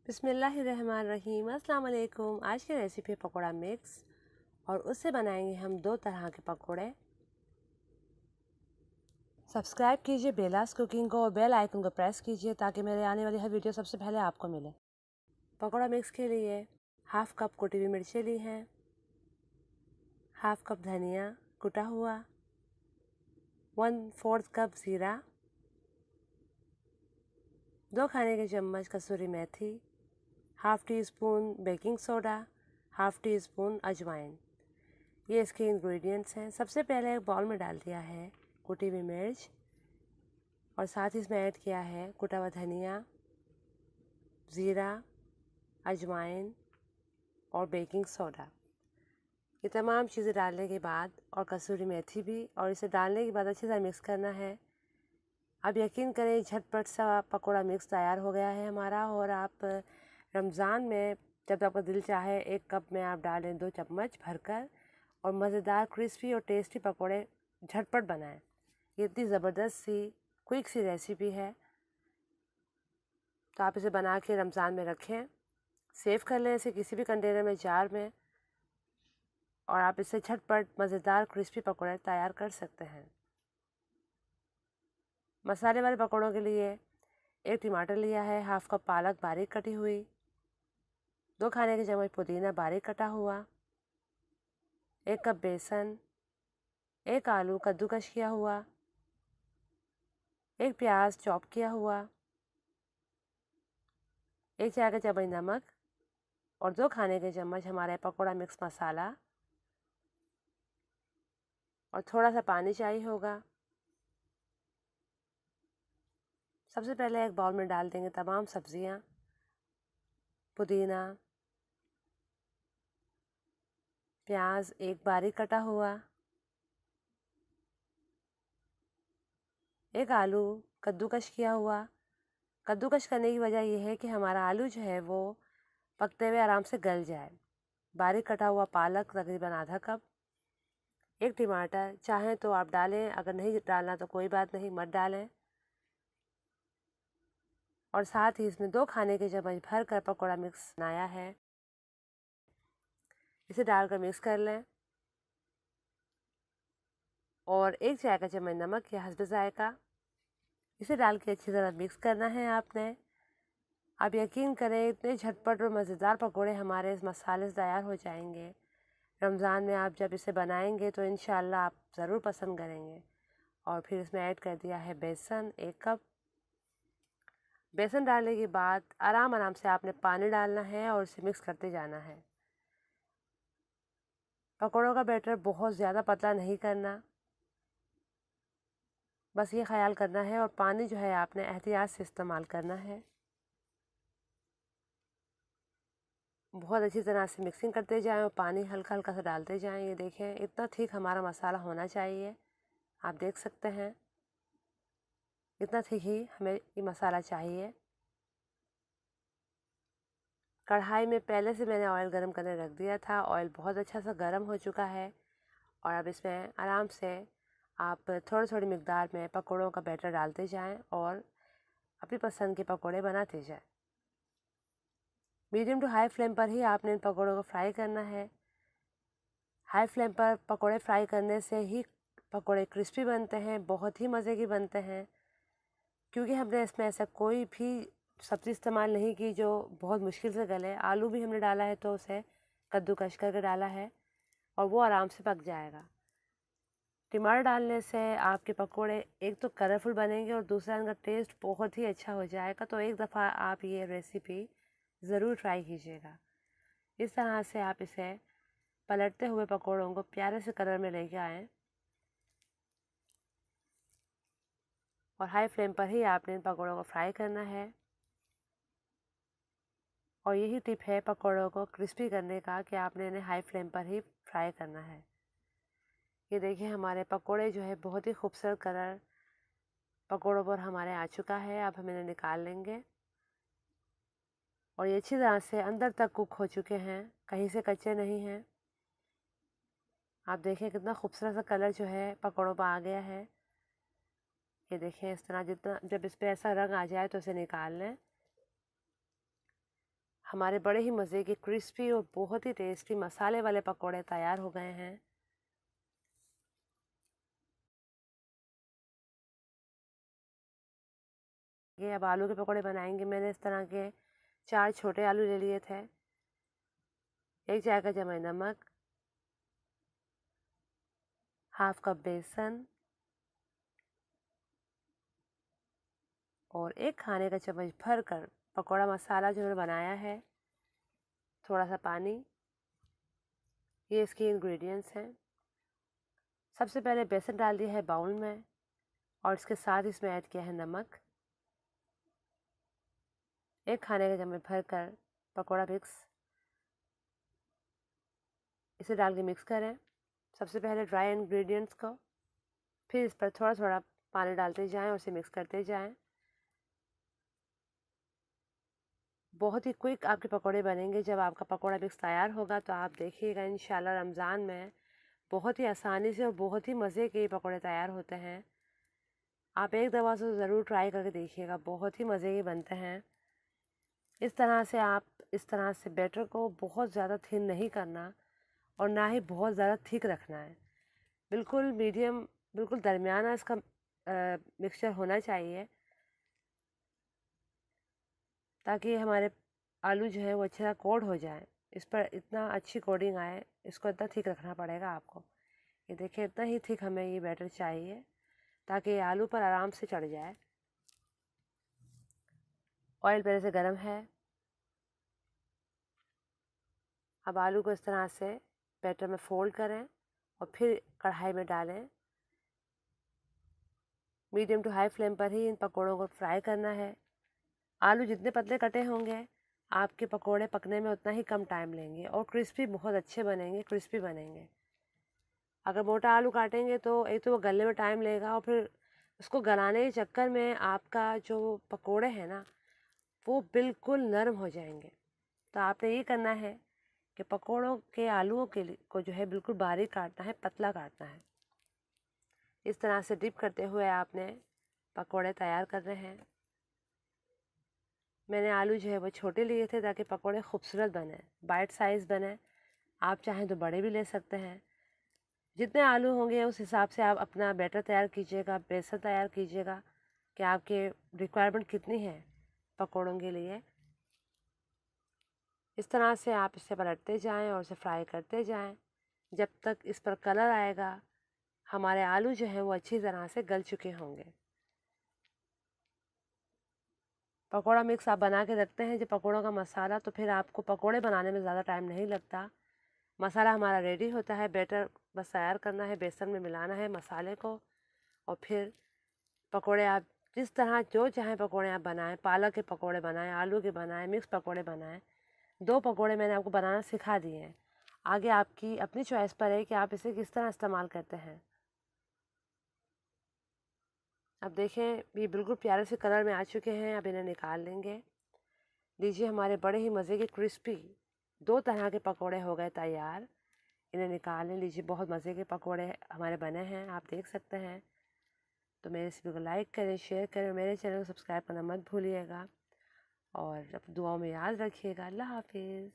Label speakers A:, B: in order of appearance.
A: बिस्मिल्लाहिर्रहमानिर्रहीम। अस्सलाम वालेकुम। आज की रेसिपी पकोड़ा मिक्स और उससे बनाएंगे हम दो तरह के पकोड़े। सब्सक्राइब कीजिए बेलास कुकिंग को और बेल आइकन को प्रेस कीजिए ताकि मेरे आने वाली हर वीडियो सबसे पहले आपको मिले। पकोड़ा मिक्स के लिए हाफ कप कुटी हुई मिर्चें ली हैं, हाफ कप धनिया कुटा हुआ, 1/4 कप ज़ीरा, 2 खाने के चम्मच कसूरी मेथी, half teaspoon baking soda, half teaspoon अजवाइन। ये इसके इंग्रेडिएंट्स हैं। सबसे पहले एक बाउल में डाल दिया है कुटी हुई मिर्च और साथ ही इसमें ऐड किया है कुटा हुआ धनिया, ज़ीरा, अजवाइन और बेकिंग सोडा। ये तमाम चीज़ें डालने के बाद और कसूरी मेथी भी, और इसे डालने के बाद अच्छे से मिक्स करना है। अब यकीन करें झटपट सा पकोड़ा मिक्स तैयार हो गया है हमारा। और आप रमज़ान में जब आपका दिल चाहे 1 कप में आप डालें 2 चम्मच भरकर और मज़ेदार क्रिस्पी और टेस्टी पकोड़े झटपट बनाएं। ये इतनी ज़बरदस्त सी क्विक सी रेसिपी है, तो आप इसे बना के रमज़ान में रखें, सेव कर लें इसे किसी भी कंटेनर में, जार में, और आप इससे झटपट मज़ेदार क्रिस्पी पकोड़े तैयार कर सकते हैं। मसाले वाले पकोड़ों के लिए 1 टमाटर लिया है, हाफ कप पालक बारीक कटी हुई, 2 खाने के चम्मच पुदीना बारीक कटा हुआ, 1 कप बेसन, 1 आलू कद्दूकश किया हुआ, 1 प्याज चॉप किया हुआ, 1 चाय का चम्मच नमक और 2 खाने के चम्मच हमारा पकोड़ा मिक्स मसाला, और थोड़ा सा पानी चाहिए होगा। सबसे पहले एक बाउल में डाल देंगे तमाम सब्जियां, पुदीना, प्याज 1 बारीक कटा हुआ, 1 आलू कद्दूकश किया हुआ। कद्दूकश करने की वजह यह है कि हमारा आलू जो है वो पकते हुए आराम से गल जाए। बारीक कटा हुआ पालक तकरीबन आधा कप, 1 टमाटर, चाहें तो आप डालें, अगर नहीं डालना तो कोई बात नहीं, मत डालें। और साथ ही इसमें 2 खाने के चम्मच भर कर पकौड़ा मिक्स बनाया है, इसे डालकर मिक्स कर लें। और 1 चाय का चम्मच नमक या हस्ब जायका, इसे डाल के अच्छी तरह मिक्स करना है आपने। अब यकीन करें इतने झटपट और मज़ेदार पकोड़े हमारे इस मसाले से तैयार हो जाएंगे। रमज़ान में आप जब इसे बनाएंगे तो इंशाल्लाह आप ज़रूर पसंद करेंगे। और फिर इसमें ऐड कर दिया है बेसन 1 कप। बेसन डालने के बाद आराम से आपने पानी डालना है और इसे मिक्स करते जाना है। पकोड़ों का बैटर बहुत ज़्यादा पतला नहीं करना, बस ये ख्याल करना है। और पानी जो है आपने एहतियात से इस्तेमाल करना है। बहुत अच्छी तरह से मिक्सिंग करते जाएं और पानी हल्का हल्का सा डालते जाएं। ये देखें इतना ठीक हमारा मसाला होना चाहिए, आप देख सकते हैं इतना ठीक ही हमें ये मसाला चाहिए। कढ़ाई में पहले से मैंने ऑयल गरम करने रख दिया था। ऑयल बहुत अच्छा सा गरम हो चुका है और अब इसमें आराम से आप थोड़ी थोड़ी मिकदार में पकोड़ों का बैटर डालते जाएं और अपनी पसंद के पकोड़े बनाते जाएं। मीडियम टू हाई फ्लेम पर ही आपने इन पकोड़ों को फ्राई करना है। हाई फ्लेम पर पकोड़े फ्राई करने से ही पकोड़े क्रिस्पी बनते हैं, बहुत ही मज़े के बनते हैं। क्योंकि हमने इसमें ऐसा कोई भी सब्ज़ी इस्तेमाल नहीं की जो बहुत मुश्किल से गले। आलू भी हमने डाला है तो उसे कद्दूकश करके डाला है और वो आराम से पक जाएगा। टमाटर डालने से आपके पकोड़े एक तो कलरफुल बनेंगे और दूसरा इनका टेस्ट बहुत ही अच्छा हो जाएगा। तो एक दफ़ा आप ये रेसिपी ज़रूर ट्राई कीजिएगा। इस तरह से आप इसे पलटते हुए पकोड़ों को प्यारे से कलर में लेके आएँ और हाई फ्लेम पर ही आपने इन पकोड़ों को फ्राई करना है। और यही टिप है पकोड़ों को क्रिस्पी करने का कि आपने इन्हें हाई फ्लेम पर ही फ्राई करना है। ये देखिए हमारे पकोड़े जो है बहुत ही खूबसूरत कलर पकोड़ों पर हमारे आ चुका है। अब हम इन्हें निकाल लेंगे और ये अच्छी तरह से अंदर तक कुक हो चुके हैं, कहीं से कच्चे नहीं हैं। आप देखें कितना खूबसूरत सा कलर जो है पकोड़ों पर आ गया है। ये देखें इस तरह, जितना जब इस पर ऐसा रंग आ जाए तो इसे निकाल लें। हमारे बड़े ही मज़े के क्रिस्पी और बहुत ही टेस्टी मसाले वाले पकोड़े तैयार हो गए हैं। ये अब आलू के पकोड़े बनाएंगे। मैंने इस तरह के 4 छोटे आलू ले लिए थे। 1 चाय का चम्मच नमक, हाफ कप बेसन और 1 खाने का चम्मच भर कर पकौड़ा मसाला जो मैंने बनाया है, थोड़ा सा पानी। ये इसके इंग्रेडिएंट्स हैं। सबसे पहले बेसन डाल दिया है बाउल में और इसके साथ इसमें ऐड किया है नमक। 1 खाने का चम्मच भर कर पकौड़ा मिक्स, इसे डाल के मिक्स करें। सबसे पहले ड्राई इंग्रेडिएंट्स को, फिर इस पर थोड़ा थोड़ा पानी डालते जाएं और इसे मिक्स करते जाएं। बहुत ही क्विक आपके पकोड़े बनेंगे। जब आपका पकोड़ा मिक्स तैयार होगा तो आप देखिएगा इंशाल्लाह रमज़ान में बहुत ही आसानी से और बहुत ही मज़े के पकोड़े तैयार होते हैं। आप एक दफ़ा से ज़रूर ट्राई करके देखिएगा, बहुत ही मज़े के बनते हैं। इस तरह से बैटर को बहुत ज़्यादा थिन नहीं करना और ना ही बहुत ज़्यादा थिक रखना है। बिल्कुल मीडियम, बिल्कुल दरमियाना इसका मिक्सचर होना चाहिए, ताकि हमारे आलू जो है वो अच्छे तरह कोट हो जाए। इस पर इतना अच्छी कोटिंग आए, इसको इतना थिक रखना पड़ेगा आपको। ये देखिए, इतना ही थिक हमें ये बैटर चाहिए ताकि ये आलू पर आराम से चढ़ जाए। ऑयल पहले से गर्म है। अब आलू को इस तरह से बैटर में फोल्ड करें और फिर कढ़ाई में डालें। मीडियम टू हाई फ्लेम पर ही इन पकौड़ों को फ्राई करना है। आलू जितने पतले कटे होंगे, आपके पकोड़े पकने में उतना ही कम टाइम लेंगे और क्रिस्पी बहुत अच्छे बनेंगे, क्रिस्पी बनेंगे। अगर मोटा आलू काटेंगे तो एक तो वो गलने में टाइम लेगा और फिर उसको गलाने के चक्कर में आपका जो पकोड़े हैं ना, वो बिल्कुल नरम हो जाएंगे। तो आपने ये करना है कि पकोड़ों के आलूओं के लिए को जो है बिल्कुल बारीक काटना है, पतला काटना है। इस तरह से डिप करते हुए आपने पकोड़े तैयार करने हैं। मैंने आलू जो है वो छोटे लिए थे ताकि पकोड़े खूबसूरत बने, बाइट साइज़ बने। आप चाहें तो बड़े भी ले सकते हैं। जितने आलू होंगे उस हिसाब से आप अपना बैटर तैयार कीजिएगा, बेसन तैयार कीजिएगा कि आपके रिक्वायरमेंट कितनी है पकोड़ों के लिए। इस तरह से आप इसे पलटते जाएं और इसे फ्राई करते जाएं जब तक इस पर कलर आएगा। हमारे आलू जो हैं वो अच्छी तरह से गल चुके होंगे। पकोड़ा मिक्स आप बना के रखते हैं जो पकोड़ों का मसाला, तो फिर आपको पकोड़े बनाने में ज़्यादा टाइम नहीं लगता। मसाला हमारा रेडी होता है, बैटर बस तैयार करना है, बेसन में मिलाना है मसाले को और फिर पकोड़े आप जिस तरह जो चाहें पकोड़े आप बनाएं। पालक के पकोड़े बनाएं, आलू के बनाएं, मिक्स पकोड़े बनाएं। 2 पकोड़े मैंने आपको बनाना सिखा दिए हैं। आगे आपकी अपनी चॉइस पर है कि आप इसे किस तरह इस्तेमाल करते हैं। अब देखें, ये बिल्कुल प्यारे से कलर में आ चुके हैं। अब इन्हें निकाल लेंगे। लीजिए, हमारे बड़े ही मज़े के क्रिस्पी 2 तरह के पकोड़े हो गए तैयार। इन्हें निकाल लें। लीजिए, बहुत मज़े के पकोड़े हमारे बने हैं, आप देख सकते हैं। तो मेरे रेसिपी को लाइक करें, शेयर करें और मेरे चैनल को सब्सक्राइब करना मत भूलिएगा और दुआओं में याद रखिएगा। अल्लाह हाफिज़।